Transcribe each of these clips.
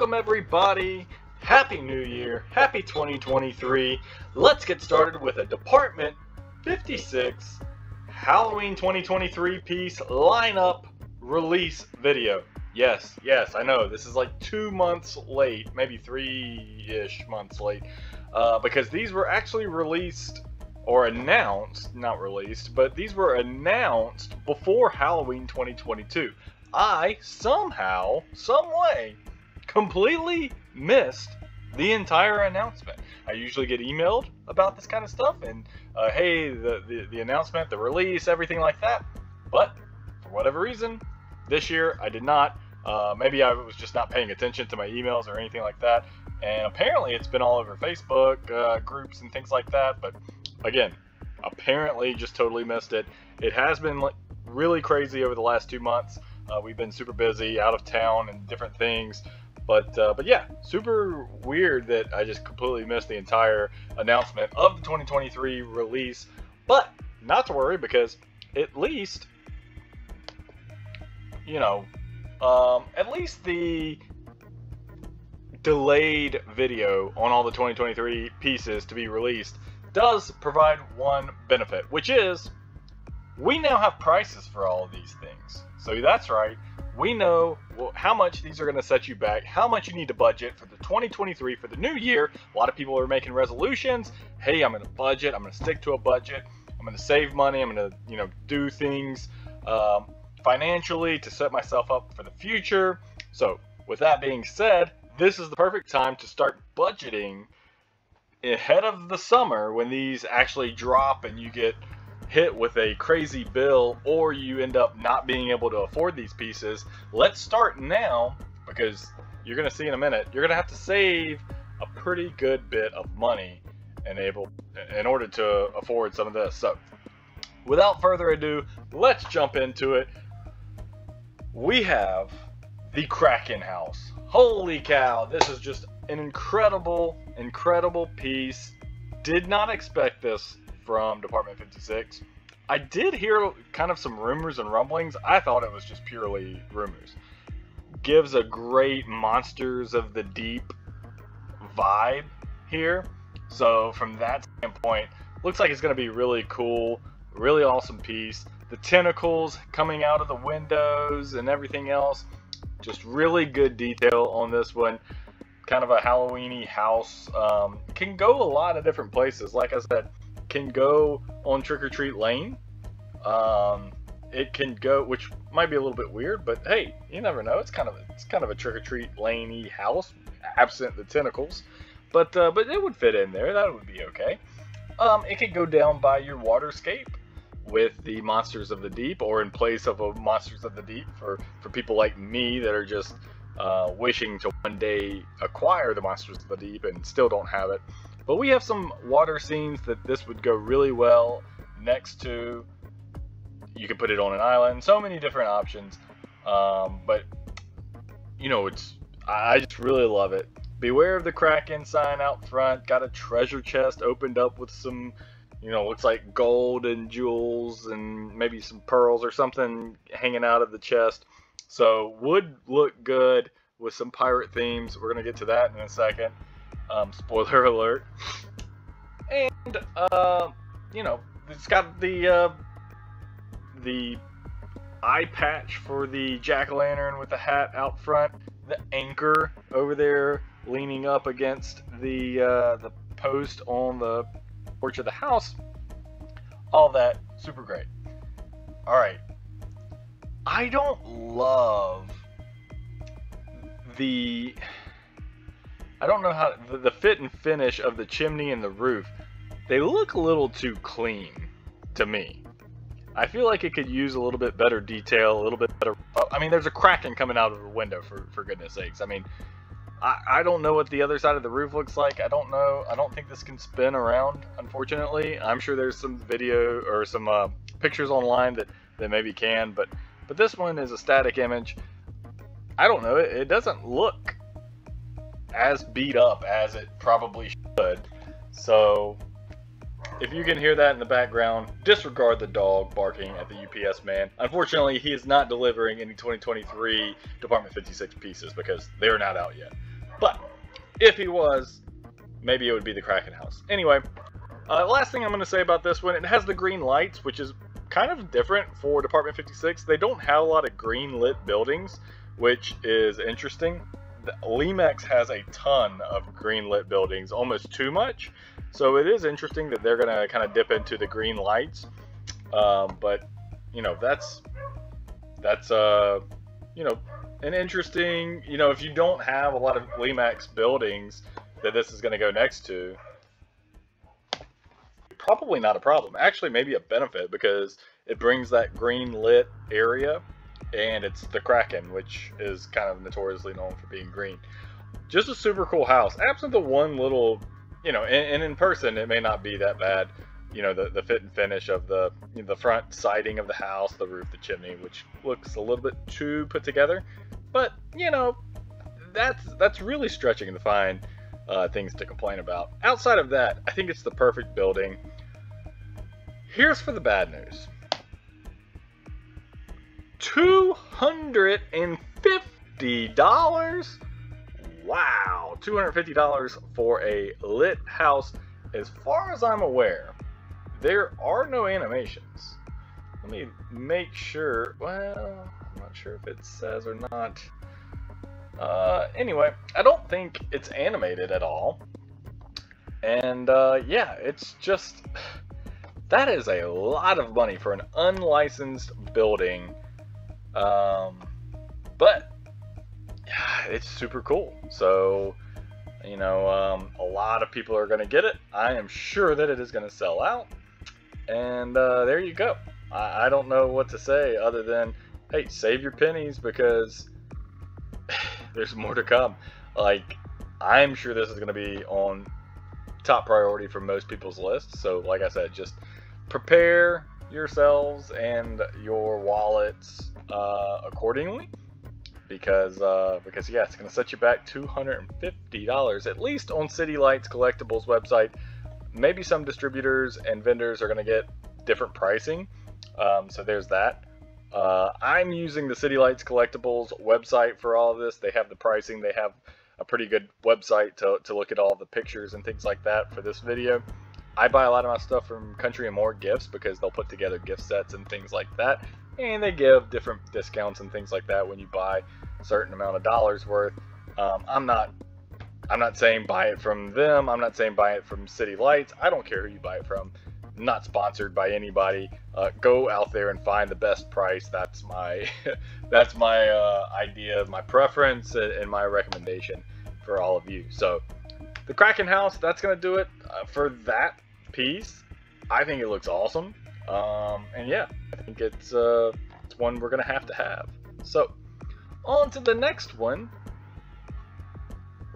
Welcome everybody. Happy New Year. Happy 2023. Let's get started with a Department 56 Halloween 2023 piece lineup release video. Yes, I know this is like 2 months late, maybe 3-ish months late, because these were actually released or announced, not released, but these were announced before Halloween 2022. I somehow, some way, completely missed the entire announcement. I usually get emailed about this kind of stuff and hey, the announcement, the release, everything like that. But for whatever reason, this year I did not. Maybe I was just not paying attention to my emails or anything like that. And apparently it's been all over Facebook groups and things like that. But again, apparently just totally missed it. It has been like really crazy over the last 2 months. We've been super busy, out of town, and different things. But yeah, super weird that I just completely missed the entire announcement of the 2023 release. But not to worry, because at least, you know, at least the delayed video on all the 2023 pieces to be released does provide one benefit, which is we now have prices for all of these things. So that's right, we know how much these are going to set you back, how much you need to budget for the 2023, for the new year. A lot of people are making resolutions. Hey, I'm going to budget, I'm going to stick to a budget, I'm going to save money, I'm going to, do things financially to set myself up for the future. So with that being said, this is the perfect time to start budgeting ahead of the summer when these actually drop and you get hit with a crazy bill, or you end up not being able to afford these pieces. Let's start now, because you're going to see in a minute, you're going to have to save a pretty good bit of money in order to afford some of this. So without further ado, let's jump into it. We have the Kraken House. Holy cow, this is just an incredible piece. Did not expect this from Department 56. I did hear kind of some rumors and rumblings. I thought it was just purely rumors. Gives a great Monsters of the Deep vibe here. So from that standpoint, looks like it's going to be really cool, really awesome piece. The tentacles coming out of the windows and everything else. Just really good detail on this one. Kind of a Halloween-y house. Can go a lot of different places. Like I said, can go on Trick or Treat Lane. It can go, which might be a little bit weird, but hey, you never know. It's kind of a Trick or Treat Lane-y house, absent the tentacles. But it would fit in there. That would be okay. It could go down by your waterscape with the Monsters of the Deep, or in place of a Monsters of the Deep for people like me that are just wishing to one day acquire the Monsters of the Deep and still don't have it. But we have some water scenes that this would go really well next to. You can put it on an island. So many different options. But I just really love it. Beware of the Kraken sign out front. Got a treasure chest opened up with some, looks like gold and jewels and maybe some pearls or something hanging out of the chest. So would look good with some pirate themes. We're gonna get to that in a second. Spoiler alert. And it's got the eye patch for the jack-o'-lantern with the hat out front, the anchor over there leaning up against the post on the porch of the house. All that super great. All right, I don't love I don't know how the fit and finish of the chimney and the roof. They look a little too clean to me. I feel like it could use a little bit better detail, a little bit better. I mean, there's a Kraken coming out of the window, for goodness sakes. I mean, I don't know what the other side of the roof looks like. I don't know. I don't think this can spin around, unfortunately. I'm sure there's some video or some pictures online that maybe can, but this one is a static image. I don't know. It doesn't look as beat up as it probably should. So if you can hear that in the background, disregard the dog barking at the UPS man. Unfortunately, he is not delivering any 2023 Department 56 pieces because they are not out yet. But if he was, maybe it would be the Kraken House. Anyway, last thing I'm going to say about this one, it has the green lights, which is kind of different for Department 56. They don't have a lot of green lit buildings, which is interesting. Limex has a ton of green lit buildings, almost too much. So it is interesting that they're going to kind of dip into the green lights. But, you know, that's you know, an interesting, you know, if you don't have a lot of Limex buildings that this is going to go next to, probably not a problem. Actually, maybe a benefit, because it brings that green lit area, and it's the Kraken, which is kind of notoriously known for being green. Just a super cool house. Absent the one little, you know, and in person it may not be that bad. You know, the fit and finish of the, you know, the front siding of the house, the roof, the chimney, which looks a little bit too put together. But, you know, that's really stretching to find things to complain about. Outside of that, I think it's the perfect building. Here's for the bad news. $250? Wow, $250 for a lit house. As far as I'm aware, there are no animations. Let me make sure. Well, I'm not sure if it says or not. Anyway, I don't think it's animated at all. And yeah, it's just, that is a lot of money for an unlicensed building. But yeah, it's super cool. So, you know, a lot of people are going to get it. I am sure that it is going to sell out. And there you go. I don't know what to say other than, hey, save your pennies, because there's more to come. Like, I'm sure this is going to be on top priority for most people's lists. So, like I said, just prepare yourselves and your wallets accordingly. Because yeah, it's going to set you back $250, at least on City Lights Collectibles website. Maybe some distributors and vendors are going to get different pricing. So there's that. I'm using the City Lights Collectibles website for all of this. They have the pricing. They have a pretty good website to look at all the pictures and things like that for this video. I buy a lot of my stuff from Country and More Gifts, because they'll put together gift sets and things like that. And they give different discounts and things like that when you buy a certain amount of dollars worth. I'm not saying buy it from them. I'm not saying buy it from City Lights. I don't care who you buy it from. I'm not sponsored by anybody. Go out there and find the best price. That's my that's my idea, my preference, and my recommendation for all of you. So the Kraken House, that's gonna do it for that piece. I think it looks awesome. And yeah, I think it's one we're gonna have to have. So on to the next one.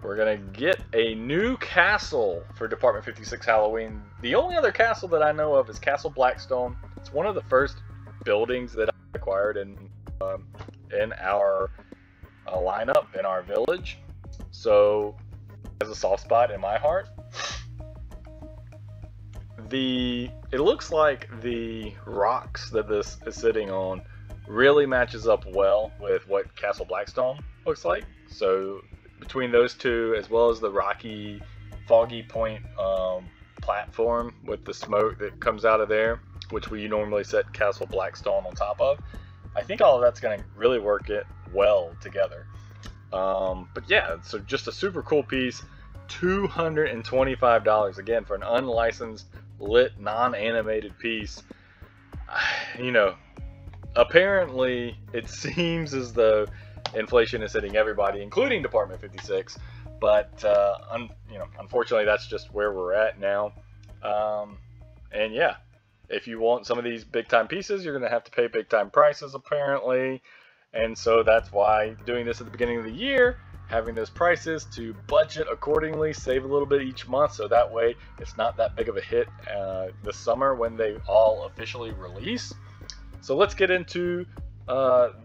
We're gonna get a new castle for Department 56 Halloween. The only other castle that I know of is Castle Blackstone. It's one of the first buildings that I acquired in our lineup in our village. So it has a soft spot in my heart. It looks like the rocks that this is sitting on really matches up well with what Castle Blackstone looks like. So between those two, as well as the rocky Foggy Point platform with the smoke that comes out of there, which we normally set Castle Blackstone on top of, I think all of that's going to really work it well together. But yeah, so just a super cool piece. $225 again for an unlicensed, lit, non-animated piece. You know, apparently it seems as though inflation is hitting everybody, including Department 56, but you know, unfortunately that's just where we're at now. And yeah, if you want some of these big time pieces, you're gonna have to pay big time prices apparently, and so that's why doing this at the beginning of the year, having those prices to budget accordingly, save a little bit each month, so that way it's not that big of a hit this summer when they all officially release. So let's get into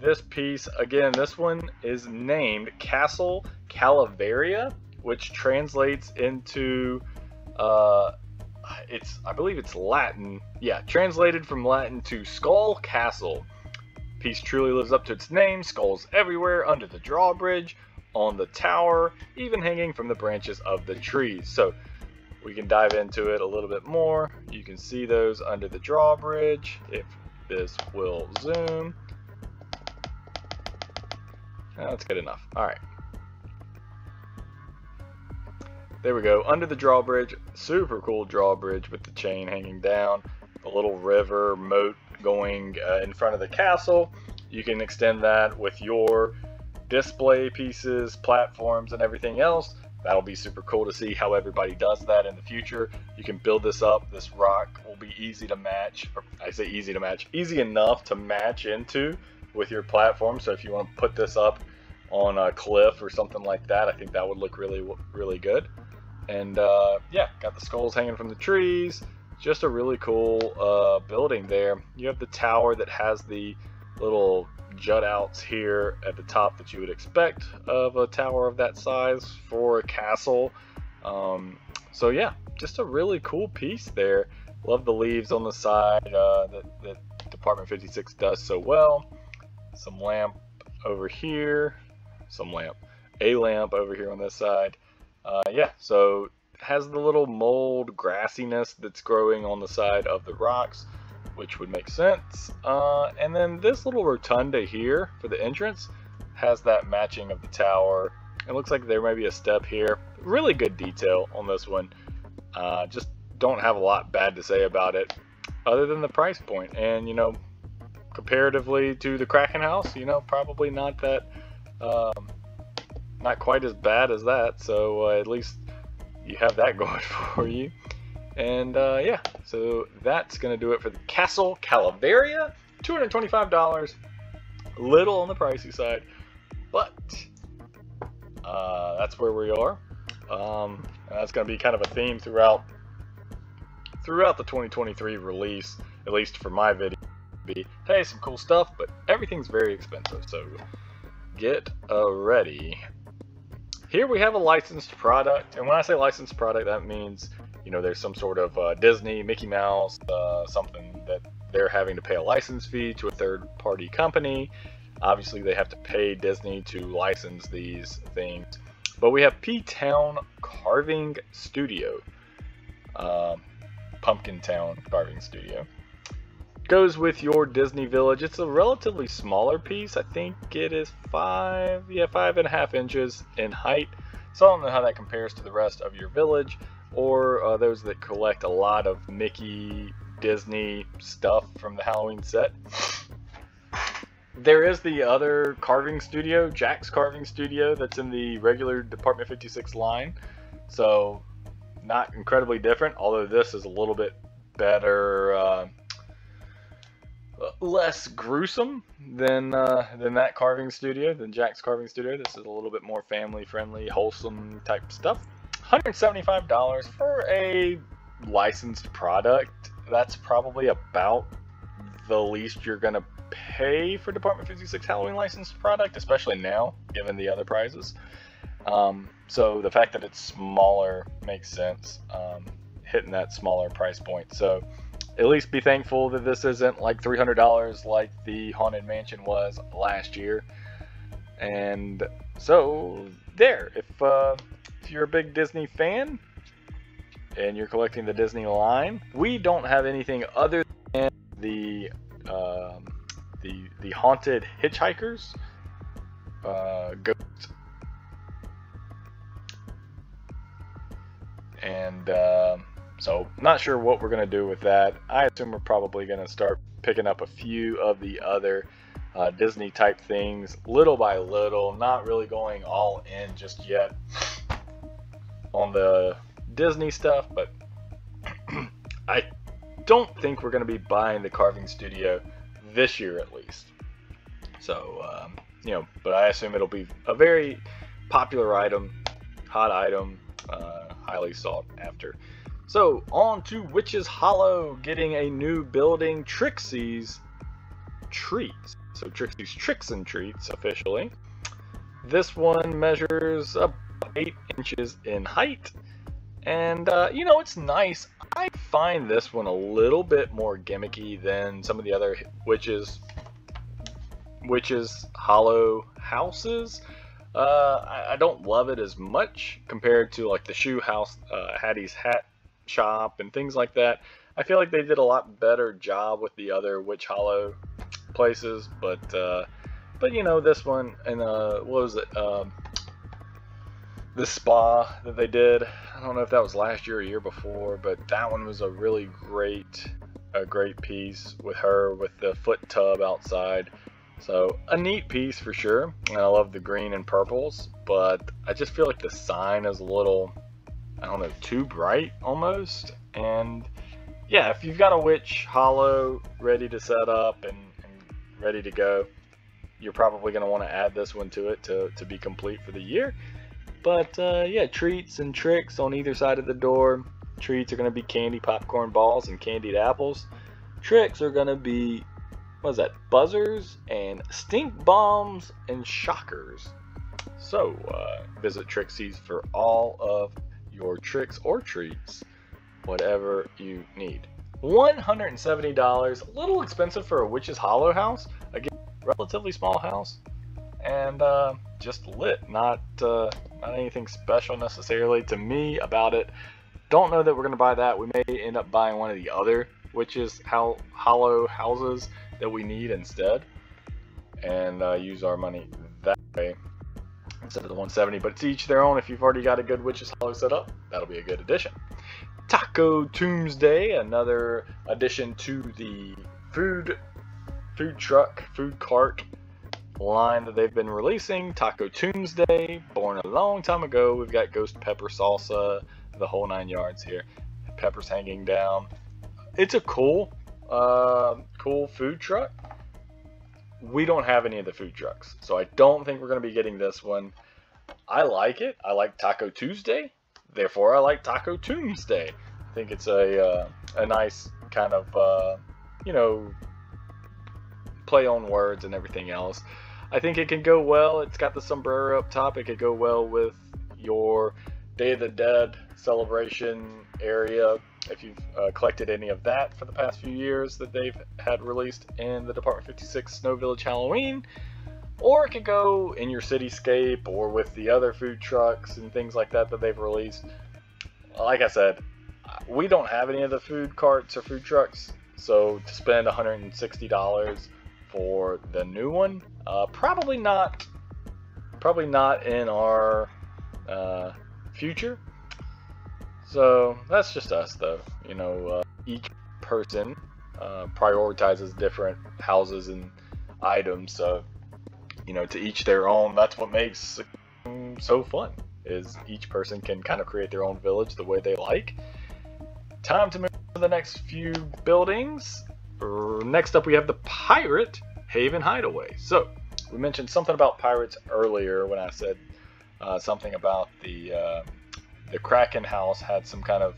this piece. Again, this one is named Castle Calvaria, which translates into I believe it's Latin. Yeah, translated from Latin to Skull Castle. Piece truly lives up to its name. Skulls everywhere under the drawbridge. on the tower, even hanging from the branches of the trees. So we can dive into it a little bit more. You can see those under the drawbridge if this will zoom. That's good enough. Alright. There we go. Under the drawbridge. Super cool drawbridge with the chain hanging down. A little river moat going in front of the castle. You can extend that with your display pieces, platforms, and everything else. That'll be super cool to see how everybody does that in the future. You can build this up. This rock will be easy to match. Or I say easy to match. Easy enough to match into with your platform. So if you want to put this up on a cliff or something like that, I think that would look really, really good. And yeah, got the skulls hanging from the trees. Just a really cool building there. You have the tower that has the little jut outs here at the top that you would expect of a tower of that size for a castle. So yeah, just a really cool piece there. Love the leaves on the side that Department 56 does so well. Some lamp over here, a lamp over here on this side. Yeah, so has the little mold grassiness that's growing on the side of the rocks, which would make sense. And then this little rotunda here for the entrance has that matching of the tower. It looks like there may be a step here. Really good detail on this one. Just don't have a lot bad to say about it other than the price point. And you know, comparatively to the Kraken House, you know, probably not that not quite as bad as that. So at least you have that going for you. And yeah, so that's going to do it for the Castle Calvaria. $225. A little on the pricey side, but that's where we are. And that's going to be kind of a theme throughout the 2023 release, at least for my video. Be, hey, some cool stuff, but everything's very expensive, so get ready. Here we have a licensed product, and when I say licensed product, that means, you know, there's some sort of Disney, Mickey Mouse, something that they're having to pay a license fee to a third-party company. Obviously, they have to pay Disney to license these things. But we have P-Town Carving Studio. Pumpkin Town Carving Studio. Goes with your Disney Village. It's a relatively smaller piece. I think it is 5.5 inches in height. So I don't know how that compares to the rest of your village, or those that collect a lot of Mickey, Disney stuff from the Halloween set. There is the other carving studio, Jack's Carving Studio, that's in the regular Department 56 line. So not incredibly different, although this is a little bit better, less gruesome than that carving studio, than Jack's Carving Studio. This is a little bit more family friendly, wholesome type stuff. $175 for a licensed product. That's probably about the least you're gonna pay for Department 56 Halloween licensed product, especially now, given the other prices. So the fact that it's smaller makes sense, hitting that smaller price point. So at least be thankful that this isn't like $300 like the Haunted Mansion was last year. And so there, if you're a big Disney fan and you're collecting the Disney line, we don't have anything other than the haunted hitchhikers, ghosts, and so not sure what we're going to do with that. I assume we're probably going to start picking up a few of the other Disney type things little by little, not really going all in just yet on the Disney stuff, but I don't think we're going to be buying the carving studio this year at least. So you know, but I assume it'll be a very popular item, hot item, highly sought after. So on to Witch's Hollow, getting a new building, Trixie's Treats. So Trixie's Tricks and Treats officially. This one measures about 8 inches in height, and you know, it's nice. I find this one a little bit more gimmicky than some of the other Witch's Hollow houses. I don't love it as much compared to like the shoe house, Hattie's Hat Shop, and things like that. I feel like they did a lot better job with the other Witch Hollow places, but you know, this one, and what was it? The spa that they did. I don't know if that was last year or year before, but that one was a really great piece with her with the foot tub outside. So a neat piece for sure. And I love the green and purples, but I just feel like the sign is a little, I don't know, too bright almost. And yeah, if you've got a Witch Hollow ready to set up and ready to go, you're probably going to want to add this one to it to be complete for the year. But yeah, treats and tricks on either side of the door. Treats are going to be candy popcorn balls and candied apples. Tricks are going to be, what is that, buzzers and stink bombs and shockers. So visit Trixie's for all of your tricks or treats, whatever you need. $170, a little expensive for a Witch's Hollow house. Again, relatively small house, and just lit. Not anything special necessarily to me about it. Don't know that we're gonna buy that. We may end up buying one of the other Witch's Hollow houses that we need instead, and use our money that way instead of the 170. But it's each their own. If you've already got a good Witch's Hollow set up, that'll be a good addition. Taco Tuesday, another addition to the food cart line that they've been releasing. Taco Tuesday, born a long time ago. We've got ghost pepper salsa, the whole 9 yards here. Peppers hanging down. It's a cool food truck. We don't have any of the food trucks, so I don't think we're going to be getting this one. I like it. I like Taco Tuesday. Therefore, I like Taco Tuesday. I think it's a nice kind of, you know, play on words and everything else. I think it can go well. It's got the sombrero up top. It could go well with your Day of the Dead celebration area. If you've collected any of that for the past few years that they've had released in the Department 56 Snow Village Halloween. Or it could go in your cityscape or with the other food trucks and things like that that they've released. Like I said, we don't have any of the food carts or food trucks, so to spend $160 for the new one, probably not in our future. So that's just us, though. You know, each person prioritizes different houses and items, so you know, to each their own. That's what makes it so fun, is each person can kind of create their own village the way they like. Time to move to the next few buildings. Next up we have the Pirate Haven Hideaway. So we mentioned something about pirates earlier when I said something about the Kraken House had some kind of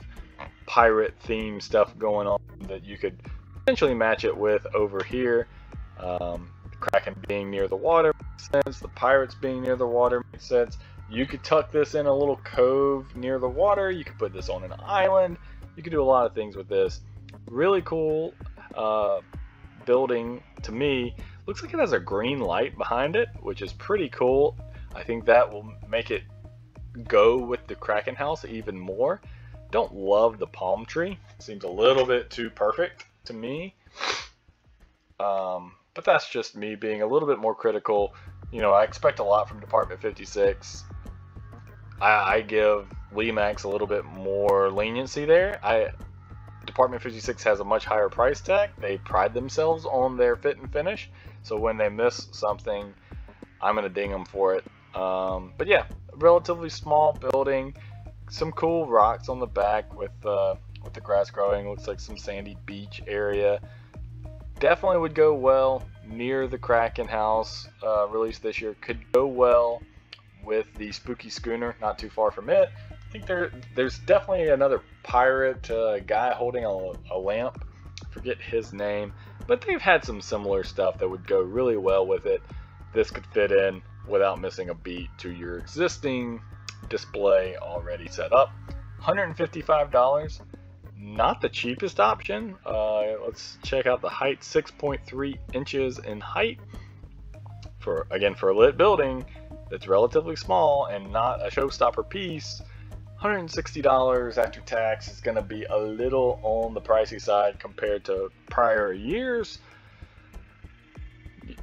pirate theme stuff going on that you could potentially match it with over here. Kraken being near the water makes sense. The pirates being near the water makes sense. You could tuck this in a little cove near the water. You could put this on an island. You could do a lot of things with this. Really cool building to me. Looks like it has a green light behind it, which is pretty cool. I think that will make it go with the Kraken House even more. Don't love the palm tree. Seems a little bit too perfect to me. But that's just me being a little bit more critical. You know, I expect a lot from Department 56. I give Lemax a little bit more leniency there. Department 56 has a much higher price tag. They pride themselves on their fit and finish. So when they miss something, I'm going to ding them for it. But yeah, relatively small building. Some cool rocks on the back with the grass growing. Looks like some sandy beach area. Definitely would go well near the Kraken House released this year. Could go well with the Spooky Schooner, not too far from it. I think there's definitely another pirate guy holding a lamp. I forget his name, but they've had some similar stuff that would go really well with it. This could fit in without missing a beat to your existing display already set up. $155. Not the cheapest option. Let's check out the height. 6.3 inches in height. For a lit building, that's relatively small and not a showstopper piece, $160 after tax is going to be a little on the pricey side compared to prior years.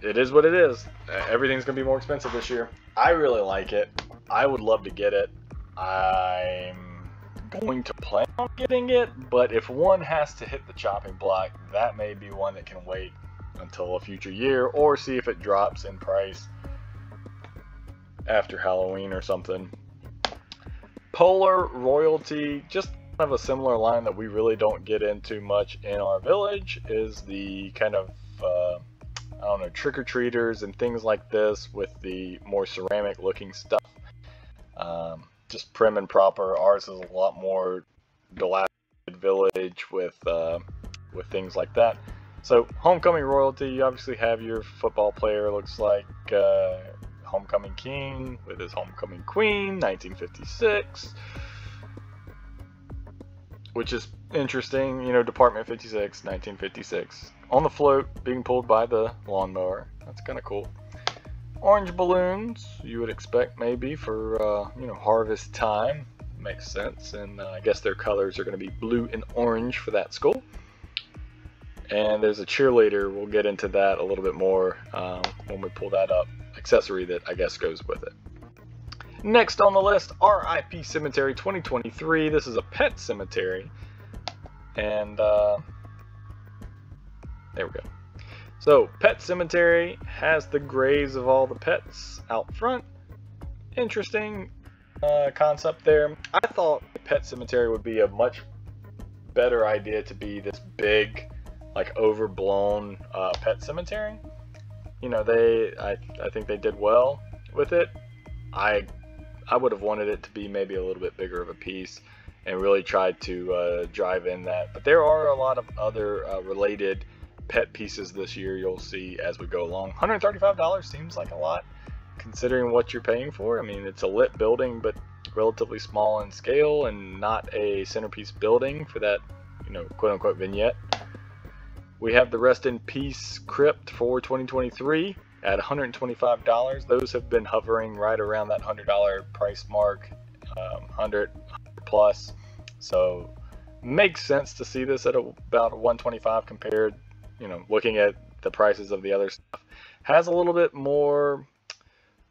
It is what it is. Everything's going to be more expensive this year. I really like it. I would love to get it. I'm going to plan on getting it, but if one has to hit the chopping block, that may be one that can wait until a future year or see if it drops in price after Halloween or something. Polar Royalty, just kind of a similar line that we really don't get into much in our village, is the kind of I don't know, trick-or-treaters and things like this with the more ceramic looking stuff. Just prim and proper. Ours is a lot more dilapidated village with things like that. So Homecoming Royalty, you obviously have your football player, looks like Homecoming King with his Homecoming Queen, 1956. Which is interesting, you know, Department 56, 1956. On the float, being pulled by the lawnmower. That's kind of cool. Orange balloons, you would expect maybe for, you know, harvest time. Makes sense. And I guess their colors are going to be blue and orange for that school. And there's a cheerleader. We'll get into that a little bit more when we pull that up. Accessory that I guess goes with it. Next on the list, RIP Cemetery 2023. This is a pet cemetery. And there we go. So, Pet Cemetery has the graves of all the pets out front. Interesting concept there. I thought the Pet Cemetery would be a much better idea to be this big, like overblown pet cemetery. You know, I think they did well with it. I would have wanted it to be maybe a little bit bigger of a piece and really tried to drive in that. But there are a lot of other related pet pieces this year you'll see as we go along. $135 seems like a lot considering what you're paying for. I mean, it's a lit building, but relatively small in scale and not a centerpiece building for that, you know, quote-unquote vignette. We have the Rest in Peace Crypt for 2023 at $125. Those have been hovering right around that $100 price mark, 100 plus. So makes sense to see this at about $125 compared, you know, looking at the prices of the other stuff. Has a little bit more,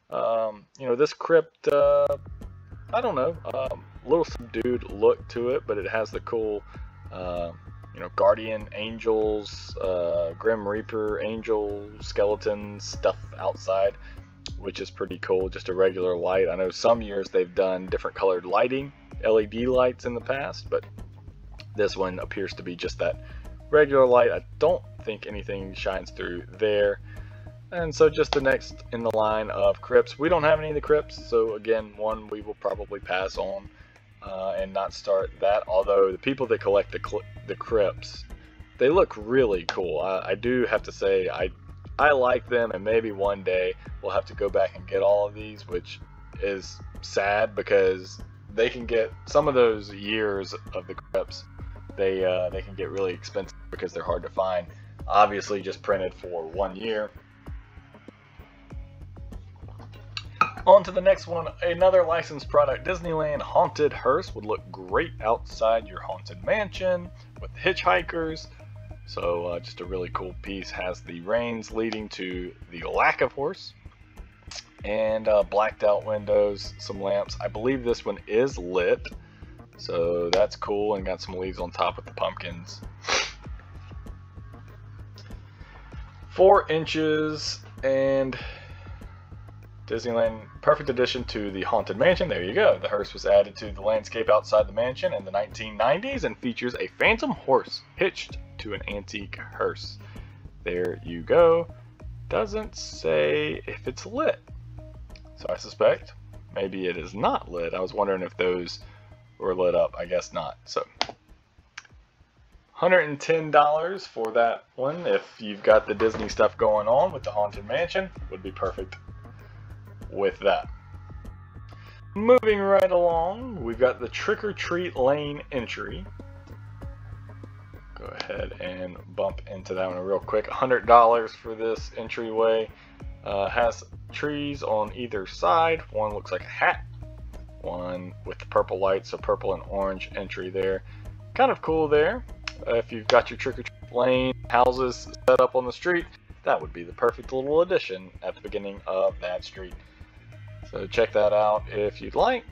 you know, this crypt, I don't know, a little subdued look to it, but it has the cool, you know, guardian angels, Grim Reaper angel skeletons stuff outside, which is pretty cool. Just a regular light. I know some years they've done different colored lighting, LED lights in the past, but this one appears to be just that regular light. I don't think anything shines through there. And so just the next in the line of crypts. We don't have any of the crypts, so again, one we will probably pass on and not start that. Although the people that collect the crypts, they look really cool. I do have to say I like them, and maybe one day we'll have to go back and get all of these, which is sad because they can get some of those years of the crypts. They can get really expensive because they're hard to find. Obviously, just printed for 1 year. On to the next one, another licensed product. Disneyland Haunted Hearse would look great outside your haunted mansion with hitchhikers. So just a really cool piece. Has the reins leading to the lack of horse. And blacked out windows, some lamps. I believe this one is lit. So that's cool, and got some leaves on top with the pumpkins. 4 inches and Disneyland, perfect addition to the Haunted Mansion. There you go. The hearse was added to the landscape outside the mansion in the 1990s and features a phantom horse hitched to an antique hearse. There you go. Doesn't say if it's lit. So I suspect maybe it is not lit. I was wondering if those were lit up. I guess not. So $110 for that one. If you've got the Disney stuff going on with the Haunted Mansion, would be perfect with that. Moving right along, we've got the Trick or Treat Lane entry. Go ahead and bump into that one real quick. $100 for this entryway. Has trees on either side. One looks like a hat. One with the purple lights, so purple and orange entry there. Kind of cool there. If you've got your trick-or-treat lane houses set up on the street, that would be the perfect little addition at the beginning of that street. So check that out if you'd like.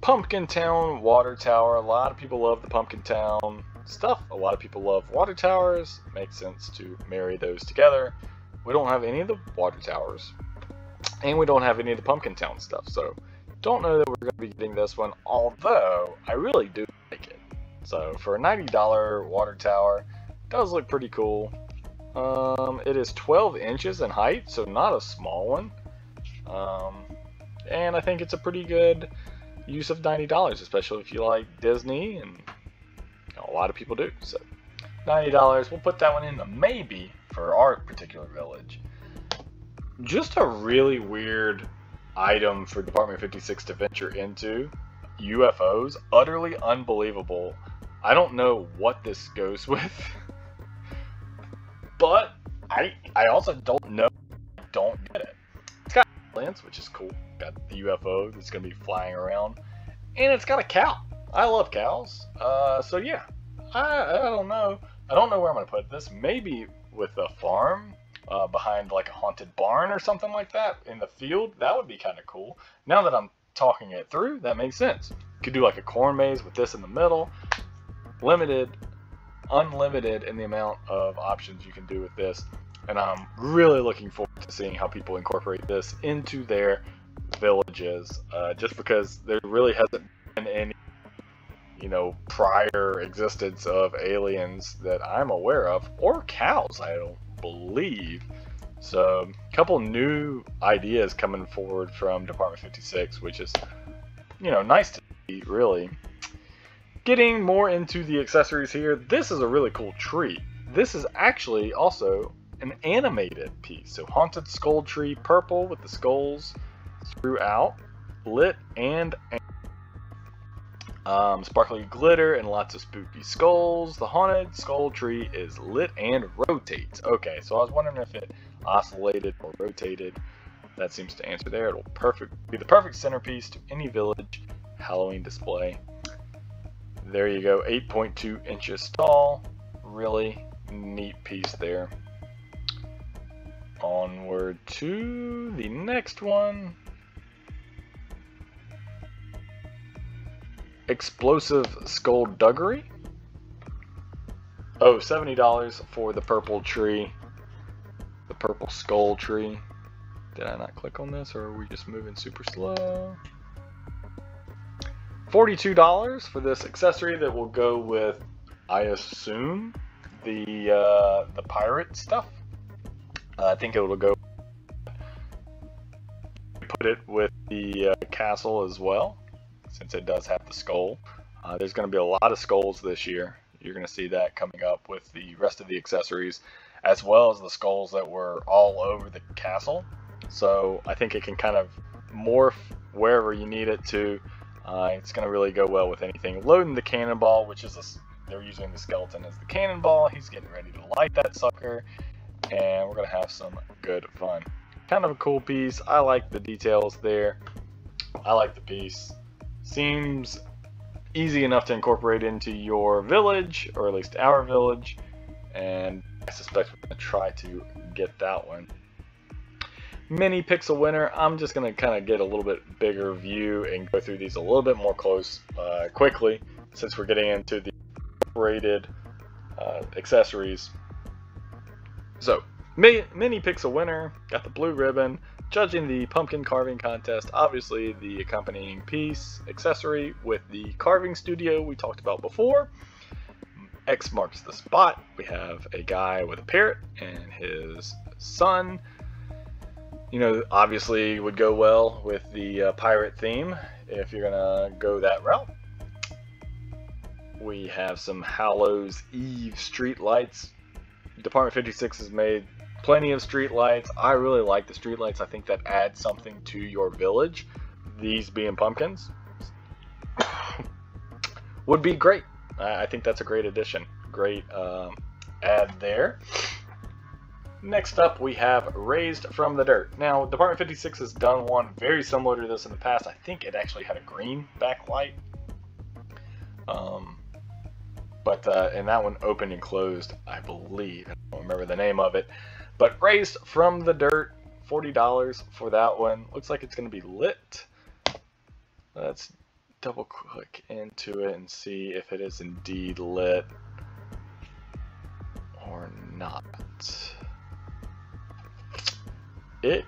Pumpkin Town Water Tower. A lot of people love the Pumpkin Town stuff. A lot of people love water towers. Makes sense to marry those together. We don't have any of the water towers, and we don't have any of the Pumpkin Town stuff, so don't know that we're going to be getting this one, although I really do like it. So for a $90 water tower, it does look pretty cool. It is 12 inches in height, so not a small one. And I think it's a pretty good use of $90, especially if you like Disney, and a lot of people do. So $90, we'll put that one in the maybe for our particular village. Just a really weird item for Department 56 to venture into. UFOs, utterly unbelievable. I don't know what this goes with, but I also don't know. I don't get it. It's got aliens, which is cool. Got the UFO that's gonna be flying around, and it's got a cow. I love cows. So yeah, I don't know. I don't know where I'm gonna put this. Maybe with a farm behind like a haunted barn or something like that in the field. That would be kind of cool. Now that I'm talking it through, that makes sense. Could do like a corn maze with this in the middle. Limited, unlimited in the amount of options you can do with this, and I'm really looking forward to seeing how people incorporate this into their villages, just because there really hasn't been any, you know, prior existence of aliens that I'm aware of, or cows, I don't believe. So a couple new ideas coming forward from Department 56, which is, you know, nice to see, really. Getting more into the accessories here, this is a really cool tree. This is actually also an animated piece. So haunted skull tree, purple with the skulls throughout, lit and sparkly glitter and lots of spooky skulls. The haunted skull tree is lit and rotates. Okay, so I was wondering if it oscillated or rotated. That seems to answer there. It'll be the perfect centerpiece to any village Halloween display. There you go, 8.2 inches tall. Really neat piece there. Onward to the next one. Explosive skullduggery. Oh, $70 for the purple tree. The purple skull tree. Did I not click on this, or are we just moving super slow? $42 for this accessory that will go with, I assume, the pirate stuff. I think it will go. Put it with the castle as well, since it does have the skull. There's going to be a lot of skulls this year. You're going to see that coming up with the rest of the accessories, as well as the skulls that were all over the castle. So I think it can kind of morph wherever you need it to. It's going to really go well with anything. Loading the cannonball, which is they're using the skeleton as the cannonball. He's getting ready to light that sucker, and we're going to have some good fun. Kind of a cool piece. I like the details there. I like the piece. Seems easy enough to incorporate into your village, or at least our village, and I suspect we're going to try to get that one. Mini pixel winner. I'm just going to kind of get a little bit bigger view and go through these a little bit more quickly, since we're getting into the incorporated accessories. So, mini pixel winner, got the blue ribbon, judging the pumpkin carving contest, obviously the accompanying piece, accessory with the carving studio we talked about before. X marks the spot. We have a guy with a parrot and his son. You know, obviously would go well with the pirate theme if you're gonna go that route. We have some Hallows Eve street lights. Department 56 has made plenty of street lights. I really like the street lights. I think that adds something to your village. These being pumpkins would be great. I think that's a great addition. Great add there. Next up, we have Raised from the Dirt. Now, Department 56 has done one very similar to this in the past. I think it actually had a green backlight. And that one opened and closed, I believe. I don't remember the name of it. But Raised from the Dirt, $40 for that one. Looks like it's going to be lit. Let's double click into it and see if it is indeed lit or not. It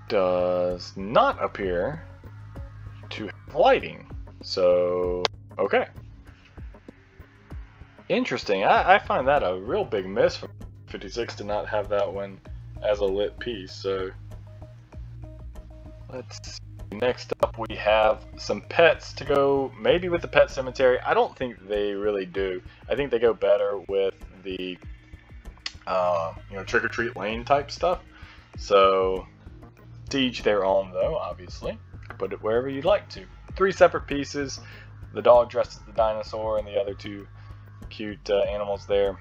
does not appear to have lighting. So, okay. Interesting. I find that a real big miss for 56 to not have that one as a lit piece. So, let's see. Next up, we have some pets to go maybe with the pet cemetery. I don't think they really do. I think they go better with the trick or treat lane type stuff. So, to each their own, though. Obviously, put it wherever you'd like to. 3 separate pieces. The dog dressed as the dinosaur, and the other 2 cute animals there.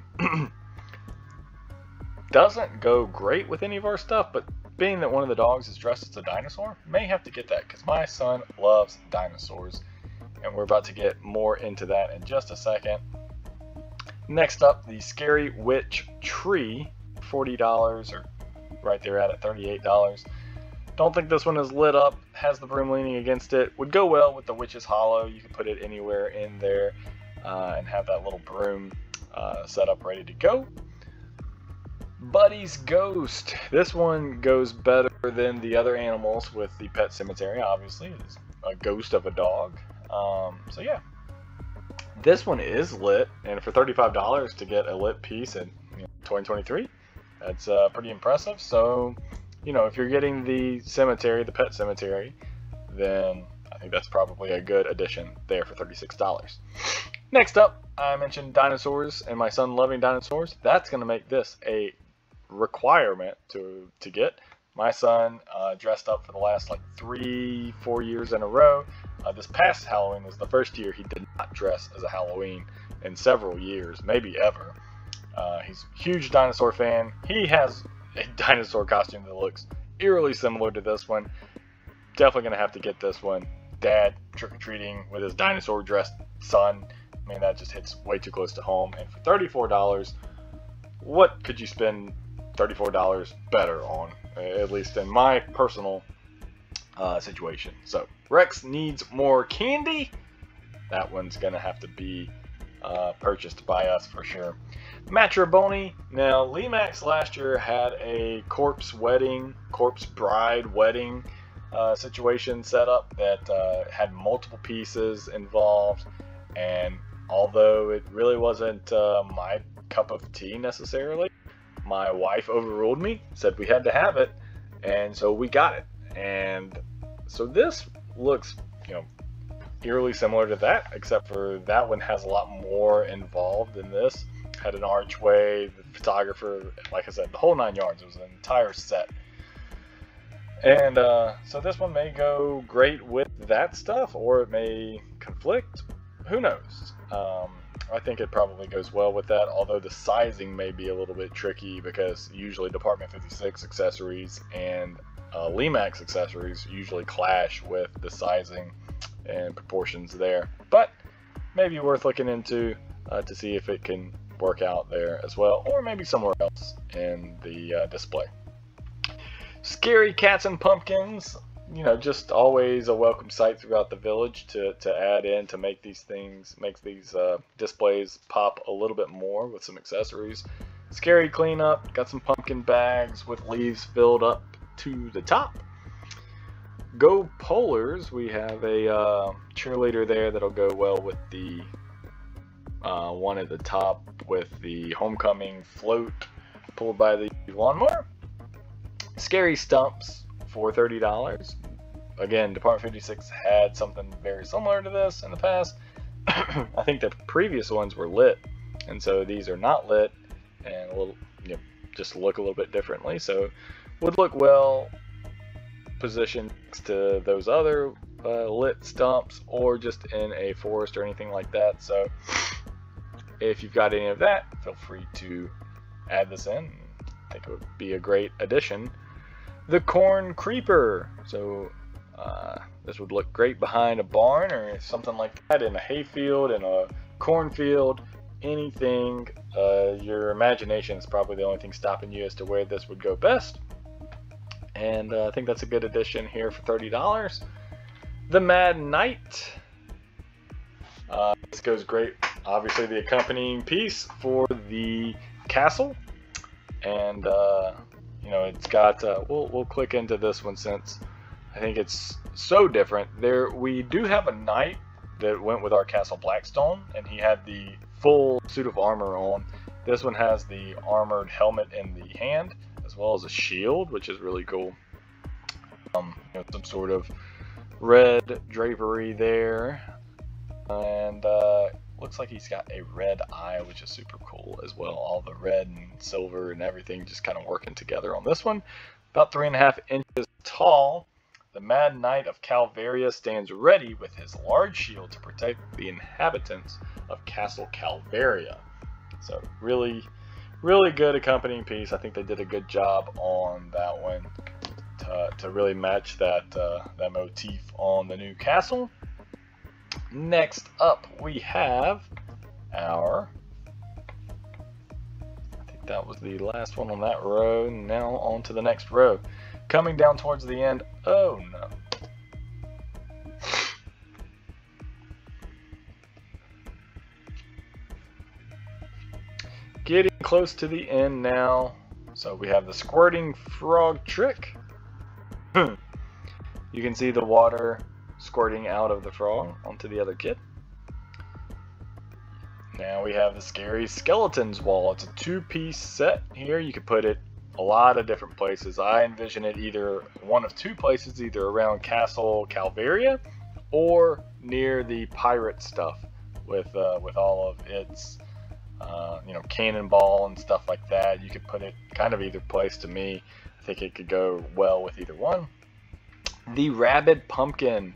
Doesn't go great with any of our stuff, but being that one of the dogs is dressed as a dinosaur, may have to get that because my son loves dinosaurs, and we're about to get more into that in just a second. Next up, the Scary Witch Tree, $40, or right there at it, $38. Don't think this one is lit up, has the broom leaning against it. Would go well with the Witch's Hollow. You can put it anywhere in there and have that little broom set up ready to go. Buddy's Ghost. This one goes better than the other animals with the pet cemetery, obviously. It's a ghost of a dog. So yeah. This one is lit, and for $35 to get a lit piece in 2023, that's pretty impressive. So, if you're getting the cemetery, the pet cemetery, then I think that's probably a good addition there for $36. Next up, I mentioned dinosaurs and my son loving dinosaurs. That's going to make this a requirement to get. My son dressed up for the last 3-4 years in a row. This past Halloween was the first year he did not dress as a Halloween in several years, maybe ever. He's a huge dinosaur fan. He has a dinosaur costume that looks eerily similar to this one. Definitely going to have to get this one. Dad trick-or-treating with his dinosaur dressed son. I mean, that just hits way too close to home. And for $34, what could you spend $34 better on? At least in my personal situation. So, Rex needs more candy. That one's going to have to be purchased by us for sure. Matraboni. Now, Lemax last year had a corpse bride wedding situation set up that had multiple pieces involved, and although it really wasn't my cup of tea necessarily, my wife overruled me, said we had to have it, and so we got it. And so this looks, eerily similar to that, except for that one has a lot more involved than this. Had an archway, the photographer, like I said, the whole 9 yards. It was an entire set. And so this one may go great with that stuff, or it may conflict. Who knows? I think it probably goes well with that, although the sizing may be a little bit tricky because usually Department 56 accessories and Lemax accessories usually clash with the sizing and proportions there. But maybe worth looking into to see if it can work out there as well, or maybe somewhere else in the display. Scary Cats and Pumpkins, just always a welcome sight throughout the village to add in to make these displays pop a little bit more with some accessories. Scary cleanup, got some pumpkin bags with leaves filled up to the top. Go Polars, we have a cheerleader there that'll go well with the one at the top with the homecoming float pulled by the lawnmower. Scary Stumps for $30. Again, Department 56 had something very similar to this in the past. I think the previous ones were lit, and so these are not lit and will just look a little bit differently. So would look well positioned next to those other lit stumps, or just in a forest or anything like that. So if you've got any of that, feel free to add this in, I think it would be a great addition. The Corn Creeper. So this would look great behind a barn or something like that, in a hayfield, in a cornfield, anything. Your imagination is probably the only thing stopping you as to where this would go best. And I think that's a good addition here for $30. The Mad Knight. This goes great. Obviously, the accompanying piece for the castle, and you know, it's got. We'll click into this one since I think it's so different. There, we do have a knight that went with our Castle Blackstone, and he had the full suit of armor on. This one has the armored helmet in the hand, as well as a shield, which is really cool. You know, some sort of red drapery there, and looks like he's got a red eye, which is super cool as well. All the red and silver and everything just kind of working together on this one. About 3.5 inches tall. The Mad Knight of Calvaria stands ready with his large shield to protect the inhabitants of Castle Calvaria. So really, really good accompanying piece. I think they did a good job on that one to really match that that motif on the new castle. Next up, we have our, I think that was the last one on that row. Now on to the next row. Coming down towards the end. Oh no. Getting close to the end now. So we have the squirting frog trick. You can see the water squirting out of the frog onto the other kid. Now we have the scary skeletons wall. It's a 2-piece set here. You could put it a lot of different places. I envision it either one of 2 places, either around Castle Calvaria or near the pirate stuff with all of its you know, cannonball and stuff like that. You could put it kind of either place. To me, I think it could go well with either one. The rabid pumpkin.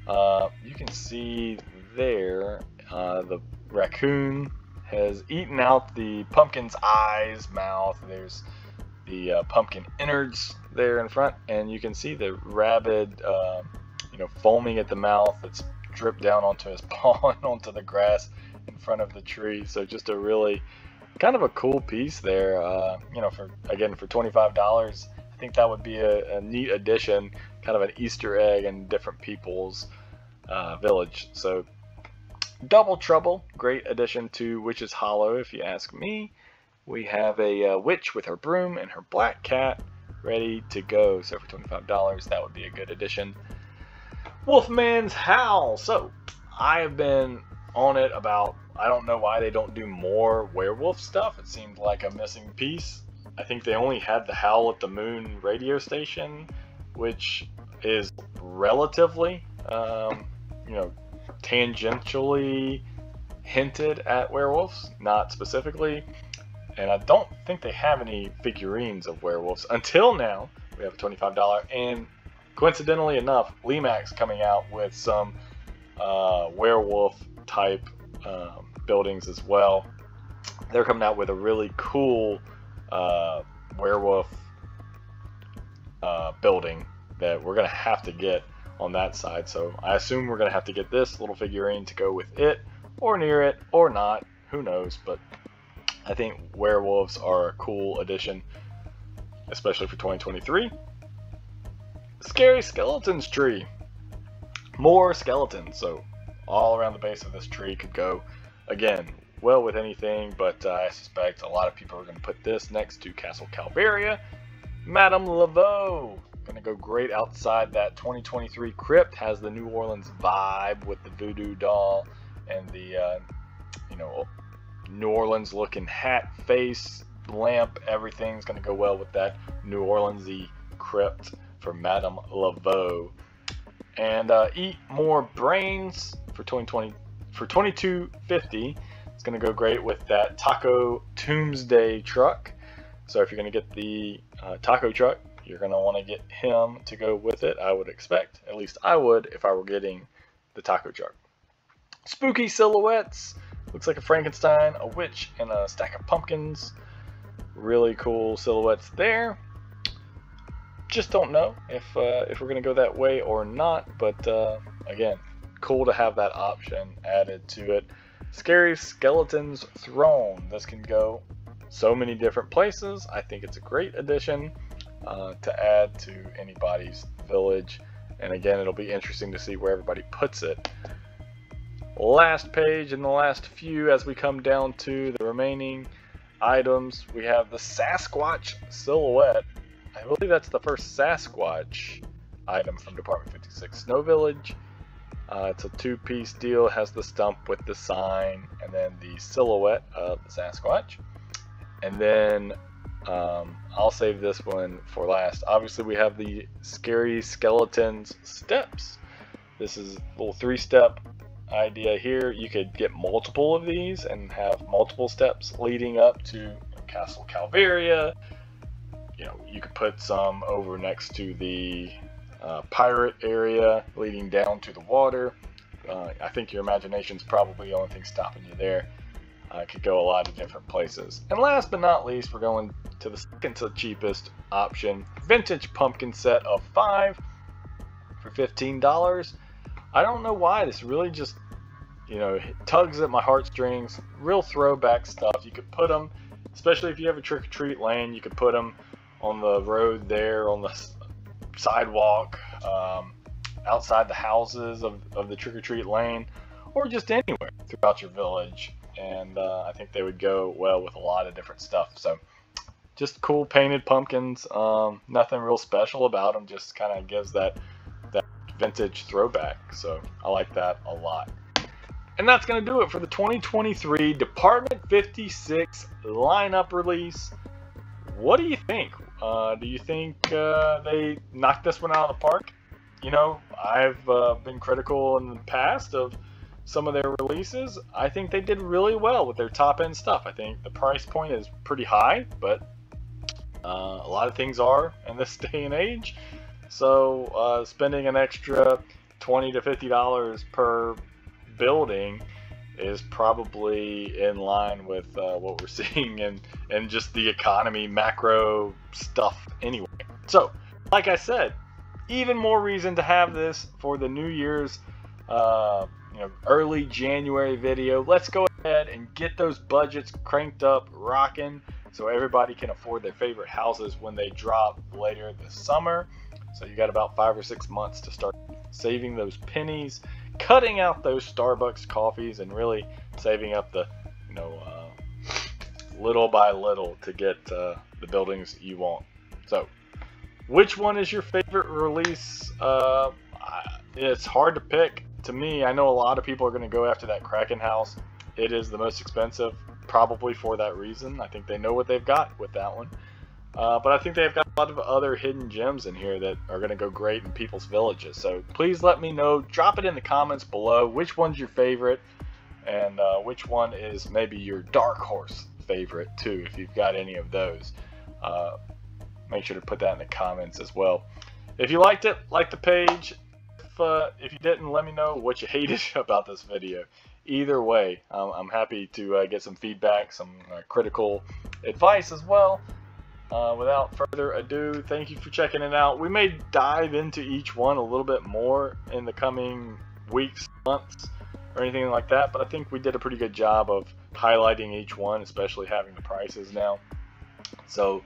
You can see there the raccoon has eaten out the pumpkin's eyes, mouth. There's the pumpkin innards there in front, and you can see the rabid, you know, foaming at the mouth that's dripped down onto his paw and onto the grass in front of the tree. So just a really kind of a cool piece there. You know, for $25, I think that would be a neat addition, kind of an Easter egg in different people's village. So Double Trouble, great addition to Witch's Hollow, if you ask me. We have a witch with her broom and her black cat ready to go. So for $25, that would be a good addition. Wolfman's Howl. So I have been on it about, I don't know why they don't do more werewolf stuff. It seemed like a missing piece. I think they only had the Howl at the Moon radio station, which is relatively, you know, tangentially hinted at werewolves, not specifically. And I don't think they have any figurines of werewolves until now. We have a $25, and coincidentally enough, Lemax coming out with some werewolf type buildings as well. They're coming out with a really cool werewolf building that we're gonna have to get on that side. So I assume we're gonna have to get this little figurine to go with it, or near it, or not. Who knows? But I think werewolves are a cool addition, especially for 2023. Scary Skeletons tree. More skeletons, so all around the base of this tree could go, again, well with anything, but I suspect a lot of people are going to put this next to Castle Calvaria. Madame Laveau, going to go great outside that 2023 crypt. Has the New Orleans vibe with the voodoo doll and the, you know, New Orleans looking hat, face, lamp. Everything's going to go well with that New Orleans-y crypt for Madame Laveau. And Eat More Brains for $22.50. It's going to go great with that Taco Tombsday truck. So if you're going to get the taco truck, you're going to want to get him to go with it, I would expect. At least I would if I were getting the taco truck. Spooky Silhouettes. Looks like a Frankenstein, a witch, and a stack of pumpkins. really cool silhouettes there. Just don't know if we're gonna go that way or not, but again, cool to have that option added to it. Scary Skeleton's Throne. This can go so many different places. I think it's a great addition to add to anybody's village, and again, it'll be interesting to see where everybody puts it. Last page and the last few as we come down to the remaining items, we have the Sasquatch silhouette. I believe that's the first Sasquatch item from Department 56 Snow Village. It's a two-piece deal. It has the stump with the sign and then the silhouette of the Sasquatch. And then I'll save this one for last. Obviously, we have the Scary Skeletons steps. This is a little three-step idea here. You could get multiple of these and have multiple steps leading up to Castle Calvaria. You know, you could put some over next to the pirate area leading down to the water. I think your imagination's probably the only thing stopping you there. It could go a lot of different places. And last but not least, we're going to the second to cheapest option, vintage pumpkin set of 5 for $15. I don't know why, this really just, you know, tugs at my heartstrings. Real throwback stuff. You could put them, especially if you have a trick-or-treat lane, you could put them on the road there, on the sidewalk, outside the houses of the trick-or-treat lane, or just anywhere throughout your village. And I think they would go well with a lot of different stuff. So just cool painted pumpkins, nothing real special about them, just kind of gives that vintage throwback. So I like that a lot. And that's going to do it for the 2023 Department 56 lineup release. What do you think? Do you think they knocked this one out of the park? You know, I've been critical in the past of some of their releases. I think they did really well with their top end stuff. I think the price point is pretty high, but a lot of things are in this day and age. So spending an extra $20 to $50 per building is probably in line with what we're seeing in just the economy macro stuff anyway. So like I said, even more reason to have this for the New Year's early January video. Let's go ahead and get those budgets cranked up, rocking, so everybody can afford their favorite houses when they drop later this summer. So you got about 5 or 6 months to start saving those pennies, cutting out those Starbucks coffees, and really saving up the little by little to get the buildings you want. So which one is your favorite release? It's hard to pick. To me, I know a lot of people are going to go after that Kraken House. It is the most expensive, probably for that reason. I think they know what they've got with that one. But I think they've got a lot of other hidden gems in here that are going to go great in people's villages. So please let me know. Drop it in the comments below. Which one's your favorite? And which one is maybe your dark horse favorite too, if you've got any of those. Make sure to put that in the comments as well. If you liked it, like the page. If you didn't, let me know what you hated about this video. Either way, I'm happy to get some feedback, some critical advice as well. Without further ado, thank you for checking it out. We may dive into each one a little bit more in the coming weeks, months, or anything like that, but I think we did a pretty good job of highlighting each one, especially having the prices now. So,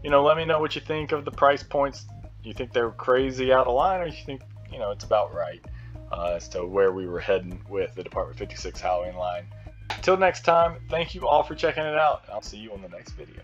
let me know what you think of the price points. You think they're crazy out of line, or you think it's about right as to where we were heading with the Department 56 Halloween line. Till next time, thank you all for checking it out. I'll see you on the next video.